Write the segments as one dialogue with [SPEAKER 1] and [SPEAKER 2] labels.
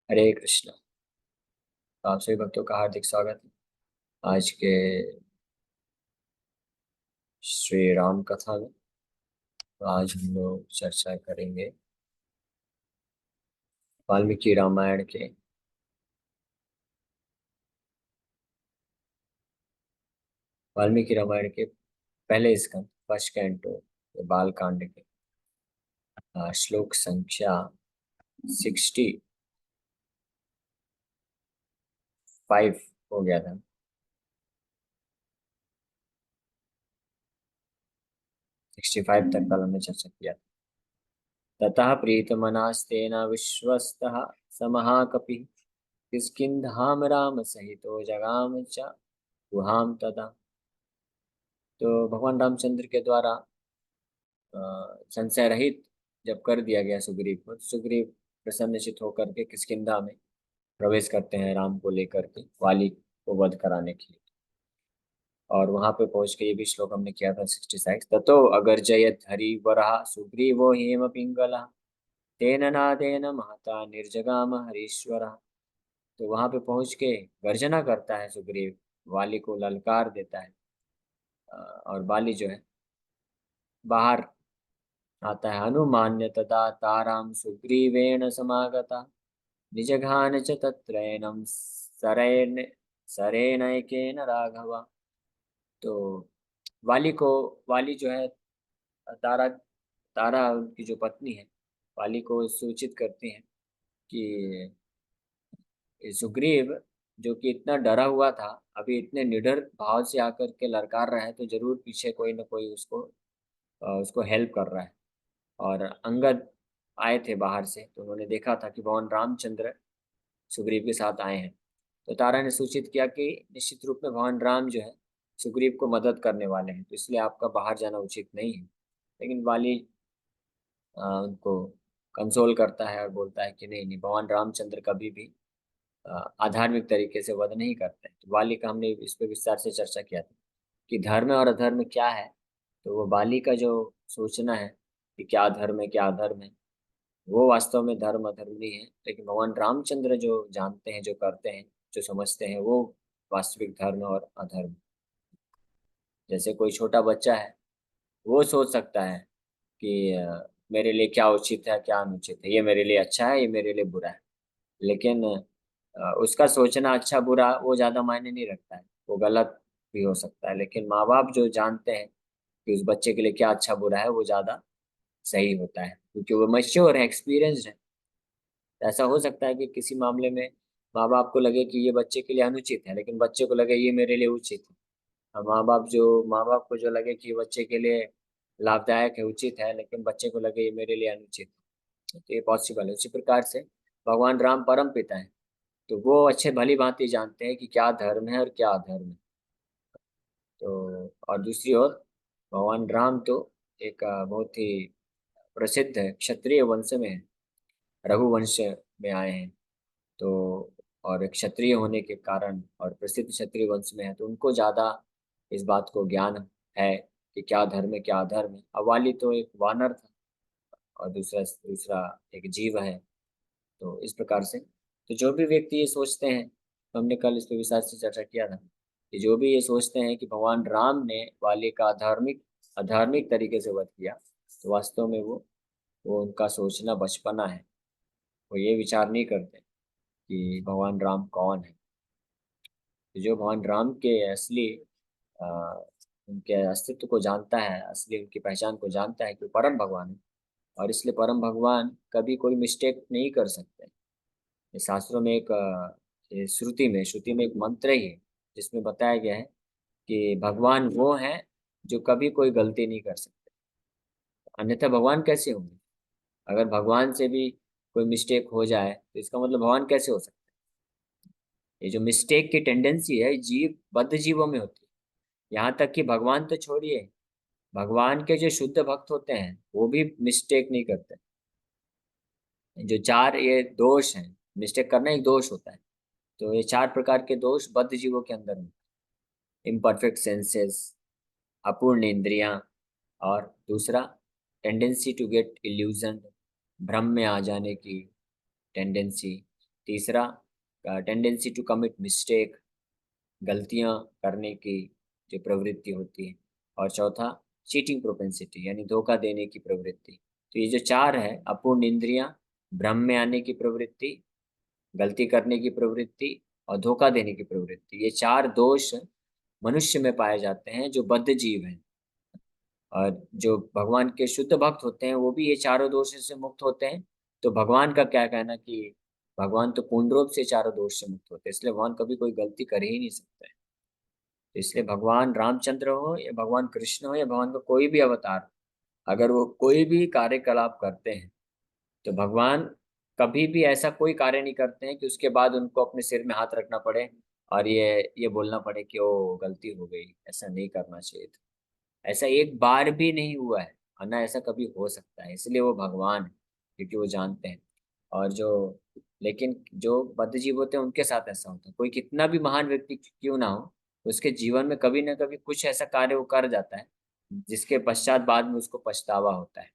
[SPEAKER 1] हरे कृष्णा। आप सभी भक्तों का हार्दिक स्वागत है आज के श्री राम कथा में। तो आज हम लोग चर्चा करेंगे वाल्मीकि रामायण के पहले स्कंद फर्स्ट कैंटो के बाल कांड के श्लोक संख्या 65 हो गया था। 65 तक कल हमने चर्चा किया था। ततः प्रीतमनास्तेन विश्वस्तः समहाकपि किष्किन्धाम राम सहितो जगाम च गुहाम तदा। तो भगवान रामचंद्र के द्वारा संशय रहित जब कर दिया गया सुग्रीव को, सुग्रीव प्रसन्नचित होकर के किष्किंधा में प्रवेश करते हैं राम को लेकर के वाली को वध कराने के लिए। और वहां पे पहुंच के ये भी श्लोक हमने किया था 66। ततो अगर जयत हरि वरहा सुग्रीवो हेम पिंगला तेन नादेन महता निर्जगाम हरीश्वर। तो वहां पे पहुंच के गर्जना करता है सुग्रीव, वाली को ललकार देता है। और वाली जो है बाहर आता है। अनुमान्य तदा ताराम सुग्रीवेण समागता निजघान च तत्रैनं सरेण सरेणैकेन राघवा। तो वाली को वाली जो है तारा तारा उनकी जो पत्नी है वाली को सूचित करती है कि ये सुग्रीव जो कि इतना डरा हुआ था अभी इतने निडर भाव से आकर के ललकार रहा है, तो जरूर पीछे कोई ना कोई उसको हेल्प कर रहा है। और अंगद आए थे बाहर से, तो उन्होंने देखा था कि भगवान रामचंद्र सुग्रीव के साथ आए हैं। तो तारा ने सूचित किया कि निश्चित रूप में भगवान राम जो है सुग्रीव को मदद करने वाले हैं, तो इसलिए आपका बाहर जाना उचित नहीं है। लेकिन वाली उनको कंसोल करता है और बोलता है कि नहीं नहीं, भगवान रामचंद्र कभी भी अधार्मिक तरीके से वध नहीं करते। तो वाली का हमने इस पर विस्तार से चर्चा किया था कि धर्म और अधर्म क्या है। तो वो बाली का जो सोचना है कि क्या धर्म है क्या अधर्म है, वो वास्तव में धर्म अधर्म नहीं है। लेकिन भगवान रामचंद्र जो जानते हैं, जो करते हैं, जो समझते हैं, वो वास्तविक धर्म और अधर्म। जैसे कोई छोटा बच्चा है, वो सोच सकता है कि मेरे लिए क्या उचित है क्या अनुचित है, ये मेरे लिए अच्छा है ये मेरे लिए बुरा है। लेकिन उसका सोचना अच्छा बुरा वो ज्यादा मायने नहीं रखता है, वो गलत भी हो सकता है। लेकिन माँ बाप जो जानते हैं कि उस बच्चे के लिए क्या अच्छा बुरा है, वो ज्यादा सही होता है, क्योंकि वो मैच्योर है, एक्सपीरियंस्ड है। ऐसा हो सकता है कि किसी मामले में माँ बाप को लगे कि ये बच्चे के लिए अनुचित है, लेकिन बच्चे को लगे ये मेरे लिए उचित है। और माँ बाप को जो लगे कि ये बच्चे के लिए लाभदायक है, उचित है, लेकिन बच्चे को लगे ये मेरे लिए अनुचित है, तो ये पॉसिबल है। उसी प्रकार से भगवान राम परम पिता है, तो वो अच्छे भली भांति जानते हैं कि क्या धर्म है और क्या अधर्म है। तो और दूसरी ओर भगवान राम तो एक बहुत ही प्रसिद्ध है, क्षत्रिय वंश में है, रघुवंश में आए हैं। तो और एक क्षत्रिय होने के कारण और प्रसिद्ध क्षत्रिय वंश में है, तो उनको ज्यादा इस बात को ज्ञान है कि क्या धर्म है क्या अधर्म है। अवाली तो एक वानर था और दूसरा दूसरा एक जीव है। तो इस प्रकार से तो जो भी व्यक्ति ये सोचते हैं, तो हमने कल इस पर विस्तार से चर्चा किया था कि जो भी ये सोचते हैं कि भगवान राम ने वाली का अधार्मिक अधार्मिक तरीके से वध किया, तो वास्तव में वो उनका सोचना बचपना है। वो ये विचार नहीं करते कि भगवान राम कौन है। तो जो भगवान राम के असली अ, उनके अस्तित्व को जानता है, असली उनकी पहचान को जानता है कि वो परम भगवान है, और इसलिए परम भगवान कभी कोई मिस्टेक नहीं कर सकते। ये शास्त्रों में एक ये श्रुति में एक मंत्र ही है जिसमें बताया गया है कि भगवान वो हैं जो कभी कोई गलती नहीं कर सकते। अन्यथा भगवान कैसे होंगे? अगर भगवान से भी कोई मिस्टेक हो जाए तो इसका मतलब भगवान कैसे हो सकते हैं? ये जो मिस्टेक की टेंडेंसी है जीव बद्ध जीवों में होती है। यहाँ तक कि भगवान तो छोड़िए, भगवान के जो शुद्ध भक्त होते हैं वो भी मिस्टेक नहीं करते। जो चार ये दोष हैं, मिस्टेक करना एक दोष होता है। तो ये चार प्रकार के दोष बद्ध जीवों के अंदर में, इम्परफेक्ट सेंसेस, अपूर्ण इंद्रियां, और दूसरा टेंडेंसी टू गेट इल्यूजन, भ्रम में आ जाने की टेंडेंसी। तीसरा टेंडेंसी टू कमिट मिस्टेक, गलतियां करने की जो प्रवृत्ति होती है। और चौथा चीटिंग प्रोपेंसिटी, यानी धोखा देने की प्रवृत्ति। तो ये जो चार है, अपूर्ण इंद्रियां, भ्रम में आने की प्रवृत्ति, गलती करने की प्रवृत्ति और धोखा देने की प्रवृत्ति, ये चार दोष मनुष्य में पाए जाते हैं जो बद्ध जीव हैं। और जो भगवान के शुद्ध भक्त होते हैं वो भी ये चारों दोष से मुक्त होते हैं। तो भगवान का क्या कहना कि भगवान तो पूर्ण रूप से चारों दोष से मुक्त होते हैं, इसलिए भगवान कभी कोई गलती कर ही नहीं सकते। तो इसलिए भगवान रामचंद्र हो या भगवान कृष्ण हो या भगवान का कोई भी अवतार, अगर वो कोई भी कार्यकलाप करते हैं तो भगवान कभी भी ऐसा कोई कार्य नहीं करते हैं कि उसके बाद उनको अपने सिर में हाथ रखना पड़े और ये बोलना पड़े कि ओ गलती हो गई, ऐसा नहीं करना चाहिए था। ऐसा एक बार भी नहीं हुआ है और ना ऐसा कभी हो सकता है, इसलिए वो भगवान है, क्योंकि वो जानते हैं। और जो लेकिन जो बद्ध जीव होते हैं उनके साथ ऐसा होता है, कोई कितना भी महान व्यक्ति क्यों ना हो, उसके जीवन में कभी ना कभी कुछ ऐसा कार्य वो कर जाता है जिसके पश्चात बाद में उसको पछतावा होता है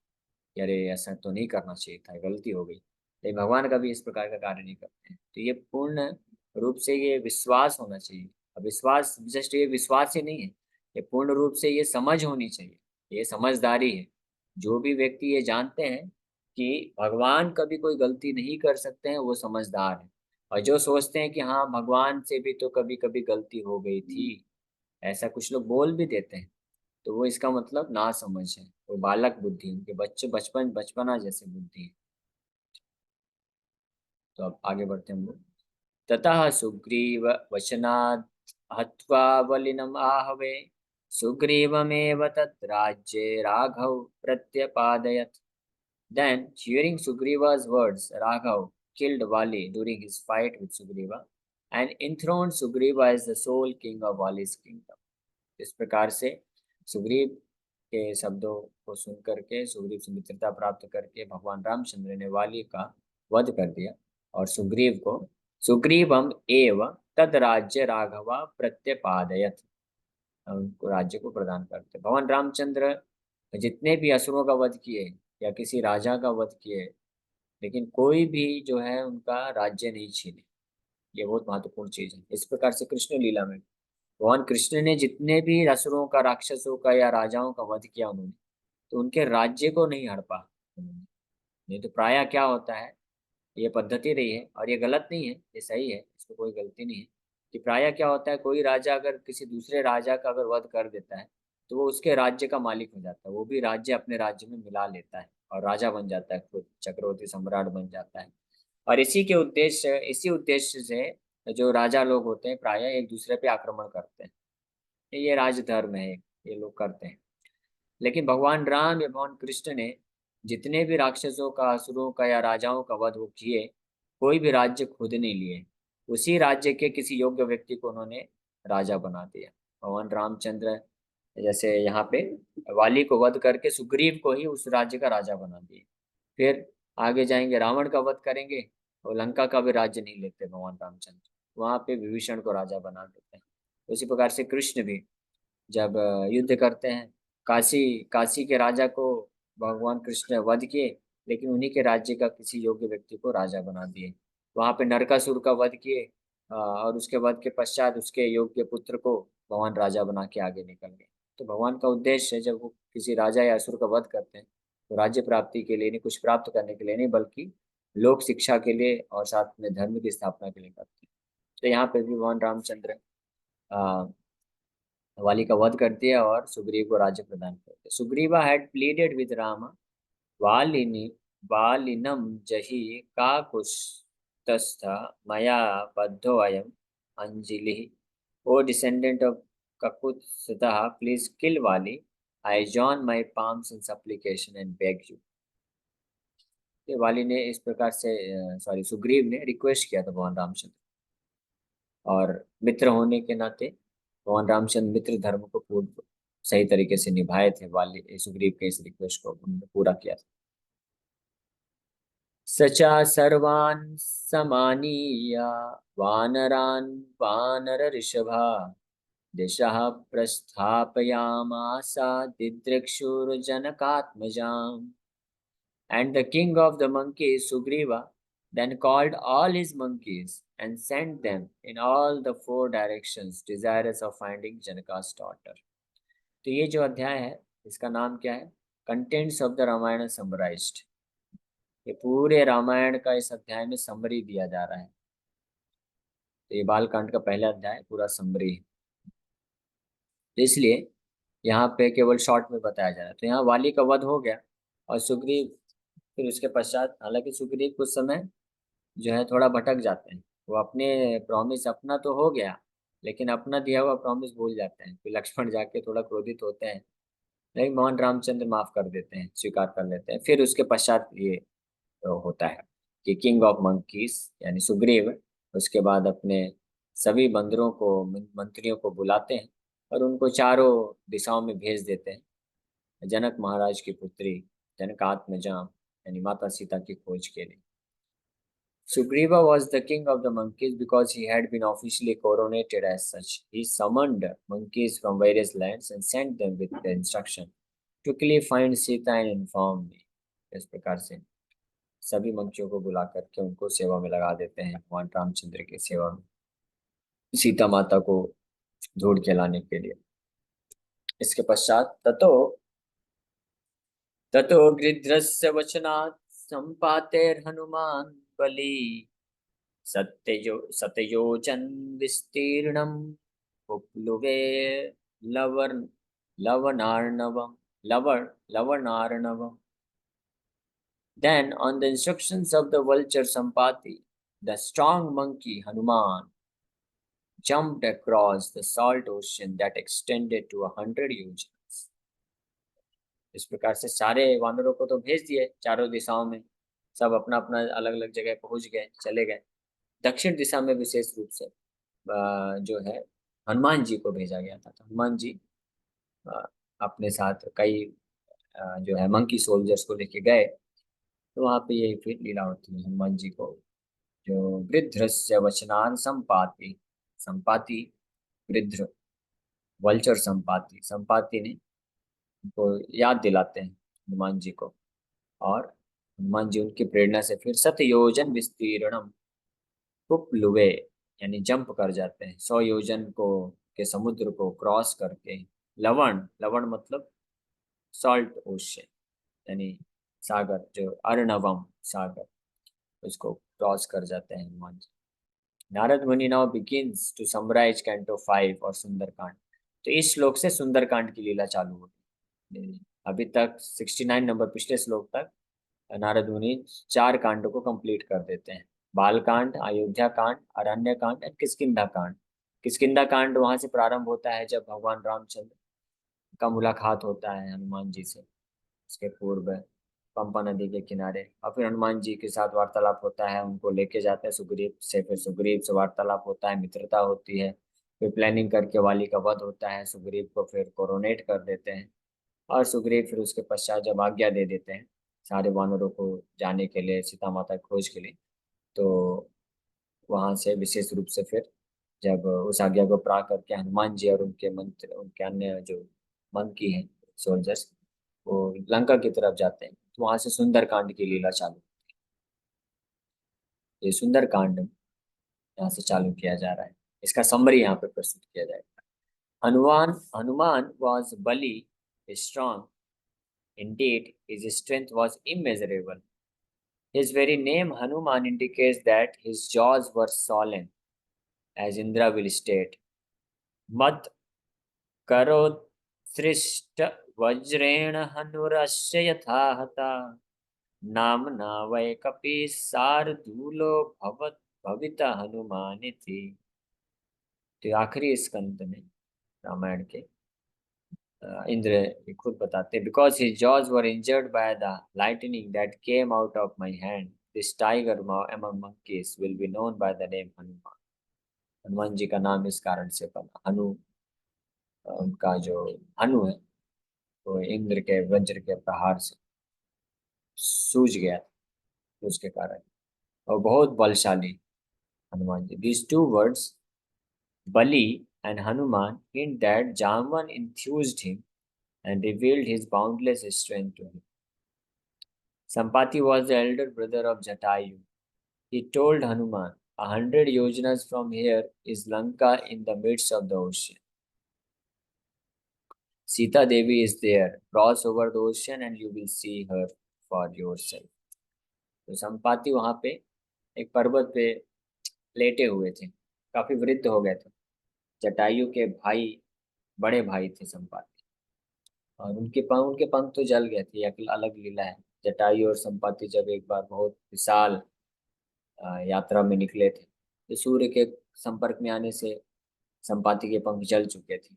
[SPEAKER 1] कि अरे ऐसा तो नहीं करना चाहिए था, गलती हो गई। लेकिन भगवान कभी इस प्रकार का कार्य नहीं करते हैं। तो ये पूर्ण रूप से ये विश्वास होना चाहिए। अब विश्वास जस्ट ये विश्वास ही नहीं है, ये पूर्ण रूप से ये समझ होनी चाहिए, ये समझदारी है। जो भी व्यक्ति ये जानते हैं कि भगवान कभी कोई गलती नहीं कर सकते हैं, वो समझदार है। और जो सोचते हैं कि हाँ भगवान से भी तो कभी कभी गलती हो गई थी, ऐसा कुछ लोग बोल भी देते हैं, तो वो इसका मतलब ना समझ है, वो बालक बुद्धि, उनके बच्चे बचपना जैसे बुद्धि है। तो अब आगे बढ़ते हैं हम लोग। ततः सुग्रीव वचनात् हत्वा बलिनम् आहवे सुग्रीवमेव तत् राज्ये राघव प्रत्यपादयत्। Then, hearing Sugriva's words, Raghav killed Vali during his fight with Sugriva and enthroned Sugriva as the sole king of Vali's kingdom. इस प्रकार से सुग्रीव के शब्दों को सुन करके, सुग्रीव से मित्रता प्राप्त करके भगवान रामचंद्र ने वाली का वध कर दिया और सुग्रीव को सुग्रीवम एव तद राज्य राघवा प्रत्यपादयत, उनको राज्य को प्रदान करते। भगवान रामचंद्र जितने भी असुरों का वध किए या किसी राजा का वध किए, लेकिन कोई भी जो है उनका राज्य नहीं छीने। ये बहुत महत्वपूर्ण चीज है। इस प्रकार से कृष्ण लीला में भगवान कृष्ण ने जितने भी असुरों का, राक्षसों का या राजाओं का वध किया उन्होंने, तो उनके राज्य को नहीं हड़पा उन्होंने। नहीं तो प्रायः क्या होता है, ये पद्धति रही है और ये गलत नहीं है, ये सही है, इसमें कोई गलती नहीं है। कि प्रायः क्या होता है, कोई राजा अगर किसी दूसरे राजा का अगर वध कर देता है तो वो उसके राज्य का मालिक हो जाता है, वो भी राज्य अपने राज्य में मिला लेता है और राजा बन जाता है, खुद चक्रवर्ती सम्राट बन जाता है। और इसी उद्देश्य से जो राजा लोग होते हैं प्रायः एक दूसरे पे आक्रमण करते हैं। ये राजधर्म है, ये लोग करते हैं। लेकिन भगवान राम या भगवान कृष्ण ने जितने भी राक्षसों का, असुरों का या राजाओं का वध वो किए, कोई भी राज्य खुद नहीं लिए, उसी राज्य के किसी योग्य व्यक्ति को उन्होंने राजा बना दिया। भगवान रामचंद्र जैसे यहाँ पे वाली को वध करके सुग्रीव को ही उस राज्य का राजा बना दिए। फिर आगे जाएंगे, रावण का वध करेंगे और लंका का भी राज्य नहीं लेते भगवान रामचंद्र, वहां पे विभीषण को राजा बना देते हैं। उसी प्रकार से कृष्ण भी जब युद्ध करते हैं, काशी काशी के राजा को भगवान कृष्ण ने वध किए, लेकिन उन्हीं के राज्य का किसी योग्य व्यक्ति को राजा बना दिए। वहां पे नरकासुर का वध किए और उसके वध के पश्चात उसके योग्य पुत्र को भगवान राजा बना के आगे निकल गए। तो भगवान का उद्देश्य है जब वो किसी राजा या असुर का वध करते हैं तो राज्य प्राप्ति के लिए नहीं, कुछ प्राप्त करने के लिए नहीं, बल्कि लोक शिक्षा के लिए और साथ में धर्म की स्थापना के लिए करते हैं। तो यहाँ पे भी भगवान रामचंद्र वाली का वध करती है और सुग्रीव को राज्य प्रदान करते हैं। Sugriva had pleaded with Ram वालिनी वालिनम जहि काकुत्स्थः मया बद्धो अयम अंजलि। O descendant of Kakutsatha, please kill Vali, I join my palms in supplication and beg you. ये वाली ने इस प्रकार से सुग्रीव ने रिक्वेस्ट किया था भगवान रामचंद्र, और मित्र होने के नाते भगवान रामचंद्र मित्र धर्म को पूर्ण सही तरीके से निभाए थे। वाली सुग्रीव के इस रिक्वेस्ट को उन्होंने पूरा किया था। सचा सर्वान् समानीय वानरान् वानर ऋषभा दिशः प्रस्थापयामासा दिदृक्षुर्जनकात्मजाम्। And the king of the monkeys, Sugriva, then called all his monkeys and sent them in all the four directions, desirous of finding Janaka's daughter. तो ये जो अध्याय है इसका नाम क्या है? Contents of the Ramayana summarized. ये पूरे रामायण का इस अध्याय में समरी दिया जा रहा है। तो ये बालकांड का पहला अध्याय पूरा समरी है, तो इसलिए यहाँ पे केवल शॉर्ट में बताया जा रहा है। तो यहाँ वाली का वध हो गया और सुग्रीव फिर उसके पश्चात, हालांकि सुग्रीव कुछ समय जो है थोड़ा भटक जाते हैं। वो अपने प्रॉमिस, अपना तो हो गया लेकिन अपना दिया हुआ प्रॉमिस भूल जाते हैं। फिर लक्ष्मण जाके थोड़ा क्रोधित होते हैं, लेकिन भगवान रामचंद्र माफ कर देते हैं, स्वीकार कर लेते हैं। फिर उसके पश्चात ये होता है कि किंग ऑफ मंकीज यानी सुग्रीव उसके बाद अपने सभी बंदरों को, मंत्रियों को बुलाते हैं और उनको चारों दिशाओं में भेज देते हैं जनक महाराज की पुत्री जनकात्मजा यानी माता सीता की खोज के लिए। Sugriva was the king of the monkeys because he had been officially coronated as such. He summoned monkeys from various lands and sent them with the instruction, quickly find Sita and inform me. इस प्रकार से सभी मंकियों को बुला करके उनको सेवा में लगा देते हैं, भगवान रामचंद्र की सेवा में, सीता माता को ढूंढ के लाने के लिए। इसके पश्चात ततो ततो गृध्रस्य वचनात् संपातेर्हनुमान् बली सतयोजन विस्तीर्णम उपलुवे lover लवनार्णवम लवनार्णवम। Then, on the instructions of the vulture Sampati, the strong monkey Hanuman jumped across the salt ocean that extended to 100 yojans. इस प्रकार से सारे वानरों को तो भेज दिए चारों दिशाओं में, सब अपना अपना अलग अलग जगह पहुंच गए, चले गए। दक्षिण दिशा में विशेष रूप से जो है हनुमान जी को भेजा गया था। तो हनुमान जी अपने साथ कई जो है मंकी सोल्जर्स को लेके गए। तो वहां पे यही फिर लीला होती है हनुमान जी को, जो गृध्रस्य वचनान संपाति, संपाति गृध्र वल्चर संपाति, संपाति ने उनको याद दिलाते हैं हनुमान जी को, और हनुमान जी उनकी प्रेरणा से फिर सतयोजन विस्तीर्णम उपलुवे यानी जंप कर जाते हैं 100 योजन को के समुद्र को क्रॉस करके, लवण, लवण मतलब सॉल्ट ओशन यानी सागर, जो अर्णवम सागर, उसको क्रॉस कर जाते हैं Hanuman ji. Narad Muni now begins to summarize canto 5 और सुंदरकांड। तो इस श्लोक से सुंदरकांड की लीला चालू होगी। अभी तक 69 नंबर पिछले श्लोक तक नारद मुनि 4 कांडों को कंप्लीट कर देते हैं, बालकांड, अयोध्या कांड, अरण्य कांड और किष्किंधा कांड। किष्किंधा कांड वहां से प्रारंभ होता है जब भगवान रामचंद्र का मुलाकात होता है हनुमान जी से, उसके पूर्व पंपा नदी के किनारे, और फिर हनुमान जी के साथ वार्तालाप होता है, उनको लेके जाते हैं सुग्रीव से, फिर सुग्रीव से वार्तालाप होता है, मित्रता होती है, फिर प्लानिंग करके वाली का वध होता है, सुग्रीव को फिर कोरोनेट कर देते हैं, और सुग्रीव फिर उसके पश्चात जब आज्ञा दे देते हैं सारे वानरों को जाने के लिए, सीता माता की खोज के लिए, तो वहां से विशेष रूप से फिर जब उस आज्ञा को प्राप्त करके हनुमान जी और उनके मंत्र, उनके अन्य जो मंकी हैं सोल्जर्स, वो लंका की तरफ जाते हैं, तो वहां से सुंदरकांड की लीला चालू। ये सुंदरकांड यहाँ से चालू किया जा रहा है, इसका समरी यहाँ पे प्रस्तुत किया जाएगा। Hanuman Hanuman was Bali strong, indeed his strength was immeasurable. His very name Hanuman indicates that his jaws were solemn, as Indra will state. मत करो सृष्ट वज्रेण हनुरस्य यथा हता, नामना वै कपि शार्दूलो भवत भविता हनुमान थी। तो आखिरी स्कंद में रामायण के इंद्र खुद बताते हैं, because his jaws were injured by the lightning that came out of my hand, this tiger among monkeys will be known by the name Hanuman. Hanuman ji का नाम इस कारण से बना, हनु उनका जो हनु है वो इंद्र के वज्र के प्रहार से सूझ गया था, उसके कारण, और बहुत बलशाली Hanuman ji. These two words, Bali and Hanuman, hint that Jamvan enthused him and revealed his boundless strength to him. Sampati was the elder brother of Jatayu. He told Hanuman, 100 yojanas from here is Lanka in the midst of the ocean. Sita Devi is there. Cross over the ocean and you will see her for yourself. तो संपाति वहां पे एक पर्वत पे लेटे हुए थे, काफी वृद्ध हो गए थे। जटायु के भाई, बड़े भाई थे संपाति, और उनके पंख तो जल गए थे। एक अलग लीला है। जटायु और संपाति जब एक बार बहुत विशाल यात्रा में निकले थे, तो सूर्य के संपर्क में आने से संपाति के पंख जल चुके थे,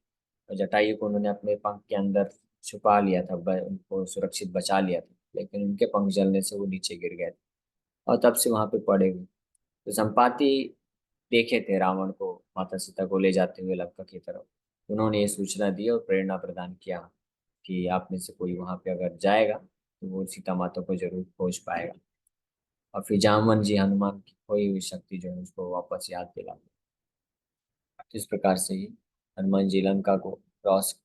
[SPEAKER 1] और जटायु को उन्होंने अपने पंख के अंदर छुपा लिया था, उनको सुरक्षित बचा लिया था, लेकिन उनके पंख जलने से वो नीचे गिर गए थे और तब से वहां पे पड़े हुए। तो संपाति देखे थे रावण को माता सीता को ले जाते हुए लंका की तरफ। उन्होंने ये सूचना दी और प्रेरणा प्रदान किया कि आप में से कोई वहां पे अगर जाएगा तो वो सीता माता को जरूर खोज पाएगा। और फिर जामवन जी हनुमान की खोई हुई शक्ति जो है उसको वापस याद दिलाते। इस प्रकार से ही हनुमान जी लंका को क्रॉस,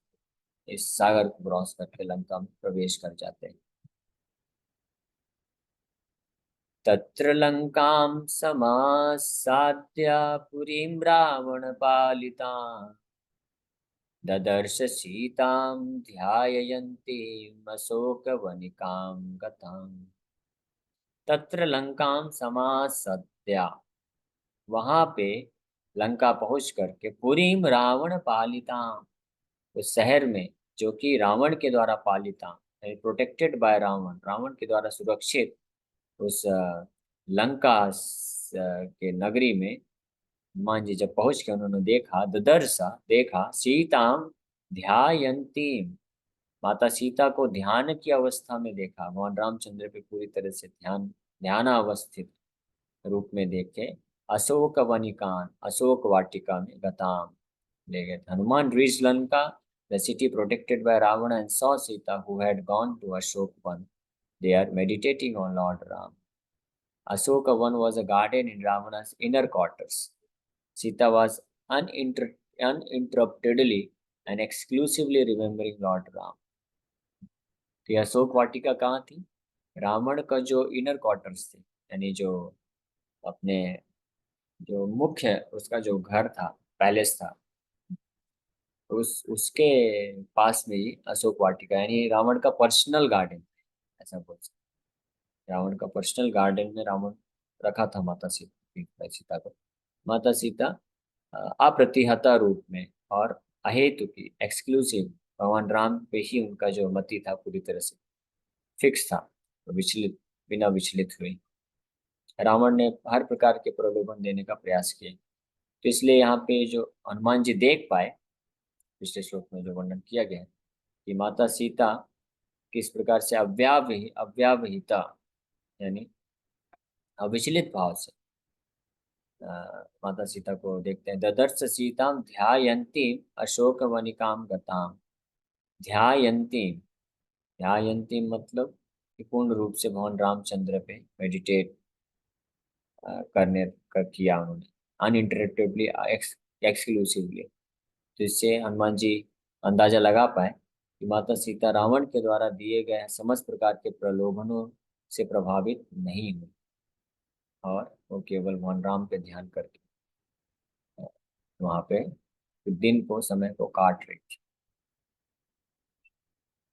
[SPEAKER 1] इस सागर को क्रॉस करके लंका में प्रवेश कर जाते हैं। तत्र लंकां समासाद्य पुरीं रावणपालितां ददर्श सीतां ध्यायन्तीम् अशोकवनिकां गताम्। तत्र लंकां समासद्य, वहां पे लंका पहुंच करके, पुरीं रावण पालिता, उस शहर में जो कि रावण के द्वारा पालिता, प्रोटेक्टेड बाय रावण, रावण के द्वारा सुरक्षित उस लंका के नगरी में हनुमान जी जब पहुंच के उन्होंने देखा, ददर्शा देखा, सीताम ध्यायंतीम, माता सीता को ध्यान की अवस्था में देखा। भगवान रामचंद्र पे पूरी तरह से ध्यानावस्थित रूप में देखे। अशोक वनिकान, अशोक वाटिका में गताम, ले गए। Hanuman reached Lanka, the city protected by Ravana, and saw Sita, who had gone to Ashokvan. They are meditating on Lord Ram. Ashokavan was a garden in Ravana's inner quarters. Sita was uninterruptedly and exclusively remembering Lord Ram. तो अशोक वाटिका कहाँ थी? रावण का जो inner quarters थे, यानी जो अपने जो मुख्य उसका जो घर था, पैलेस था, उसके पास में ही अशोक वाटिका, यानी रावण का पर्सनल गार्डन, ऐसा बोल सकते। रावण का पर्सनल गार्डन में रावण रखा था सीता को। माता सीता अप्रतिहता रूप में और अहेतु की एक्सक्लूसिव भगवान राम पे ही उनका जो मति था पूरी तरह से फिक्स था, तो विचलित, बिना विचलित हुए। रावण ने हर प्रकार के प्रलोभन देने का प्रयास किया। तो इसलिए यहाँ पे जो हनुमान जी देख पाए, पिछले श्लोक में जो वर्णन किया गया है कि माता सीता किस प्रकार से अव्यावहिता, यानी अविचलित भाव से माता सीता को देखते हैं। ददर्श सीताम ध्यायन्तीम अशोक वनिकाम गताम। ध्यायन्तीम, ध्यायन्तीम मतलब कि पूर्ण रूप से भगवान रामचंद्र पे मेडिटेट किया उन्होंने, अनइंटरप्टेबली, एक्सक्लूसिवली। तो इससे हनुमान जी अंदाजा लगा पाए कि माता सीता रावण के द्वारा दिए गए समस्त प्रकार के प्रलोभनों से प्रभावित नहीं हुई, और वो केवल भगवान राम पे ध्यान करके वहां पे दिन को, समय को काट रही थी।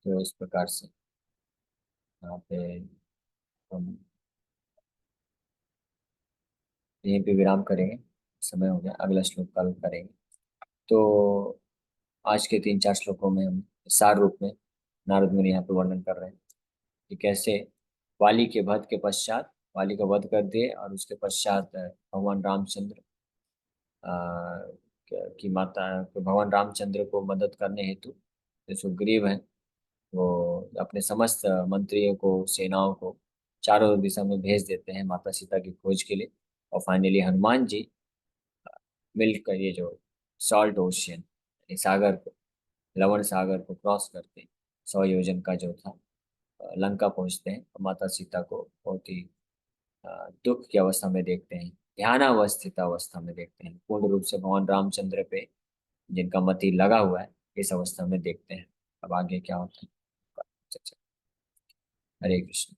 [SPEAKER 1] तो इस प्रकार से यहाँ पे हम यहीं पे विराम करेंगे, समय हो गया, अगला श्लोक कल करेंगे। तो आज के 3-4 श्लोकों में हम सार रूप में नारद मुनि यहाँ पे वर्णन कर रहे हैं कि कैसे वाली के वध के पश्चात, वाली का वध कर दिए और उसके पश्चात भगवान रामचंद्र की माता, भगवान रामचंद्र को मदद करने हेतु जो सुग्रीव है वो अपने समस्त मंत्रियों को, सेनाओं को चारों दिशा में भेज देते हैं माता सीता की खोज के लिए। और फाइनली हनुमान जी मिलकर ये जो सॉल्ट ओशियन, सागर को, लवण सागर को क्रॉस करते 100 योजन का जो था, लंका पहुंचते हैं और माता सीता को बहुत ही दुख की अवस्था में देखते हैं, ध्यानावस्थित अवस्था में देखते हैं, पूर्ण रूप से भगवान रामचंद्र पे जिनका मति लगा हुआ है, इस अवस्था में देखते हैं। अब आगे क्या होता है, हरे कृष्ण।